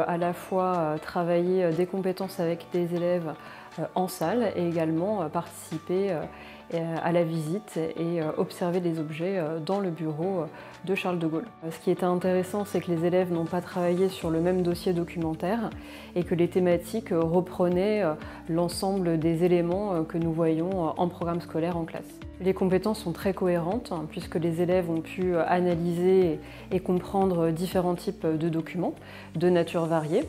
à la fois travailler des compétences avec des élèves en salle et également participer à la visite et observer les objets dans le bureau de Charles de Gaulle. Ce qui était intéressant, c'est que les élèves n'ont pas travaillé sur le même dossier documentaire et que les thématiques reprenaient l'ensemble des éléments que nous voyons en programme scolaire en classe. Les compétences sont très cohérentes puisque les élèves ont pu analyser et comprendre différents types de documents de nature variée.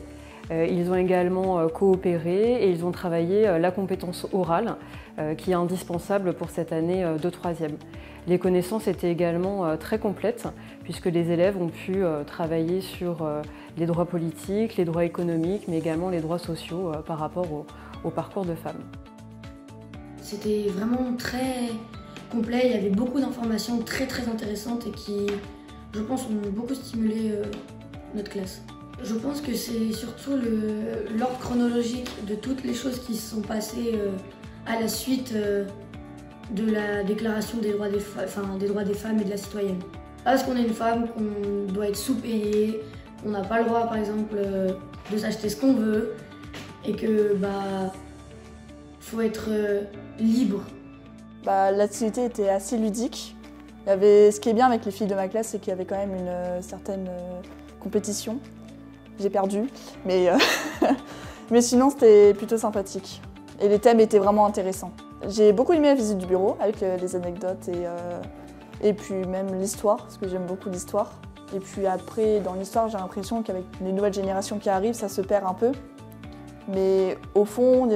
Ils ont également coopéré et ils ont travaillé la compétence orale qui est indispensable pour cette année de troisième. Les connaissances étaient également très complètes puisque les élèves ont pu travailler sur les droits politiques, les droits économiques, mais également les droits sociaux par rapport au parcours de femmes. C'était vraiment très complet, il y avait beaucoup d'informations très intéressantes et qui, je pense, ont beaucoup stimulé notre classe. Je pense que c'est surtout l'ordre chronologique de toutes les choses qui se sont passées à la suite de la déclaration des droits des femmes et de la citoyenne. Parce qu'on est une femme, qu'on doit être sous-payée, qu'on n'a pas le droit par exemple de s'acheter ce qu'on veut et que faut être libre. L'activité était assez ludique. Ce qui est bien avec les filles de ma classe, c'est qu'il y avait quand même une certaine compétition. J'ai perdu, mais sinon c'était plutôt sympathique. Et les thèmes étaient vraiment intéressants. J'ai beaucoup aimé la visite du bureau avec les anecdotes et puis même l'histoire, parce que j'aime beaucoup l'histoire. Et puis après, dans l'histoire, j'ai l'impression qu'avec les nouvelles générations qui arrivent, ça se perd un peu. Mais au fond,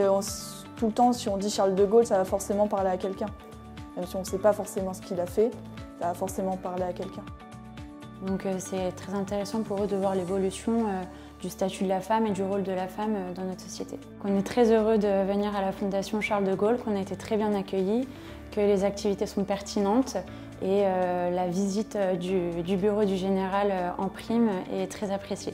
tout le temps, si on dit Charles de Gaulle, ça va forcément parler à quelqu'un. Même si on ne sait pas forcément ce qu'il a fait, ça va forcément parler à quelqu'un. Donc c'est très intéressant pour eux de voir l'évolution du statut de la femme et du rôle de la femme dans notre société. On est très heureux de venir à la Fondation Charles de Gaulle, qu'on a été très bien accueillis, que les activités sont pertinentes et la visite du bureau du général en prime est très appréciée.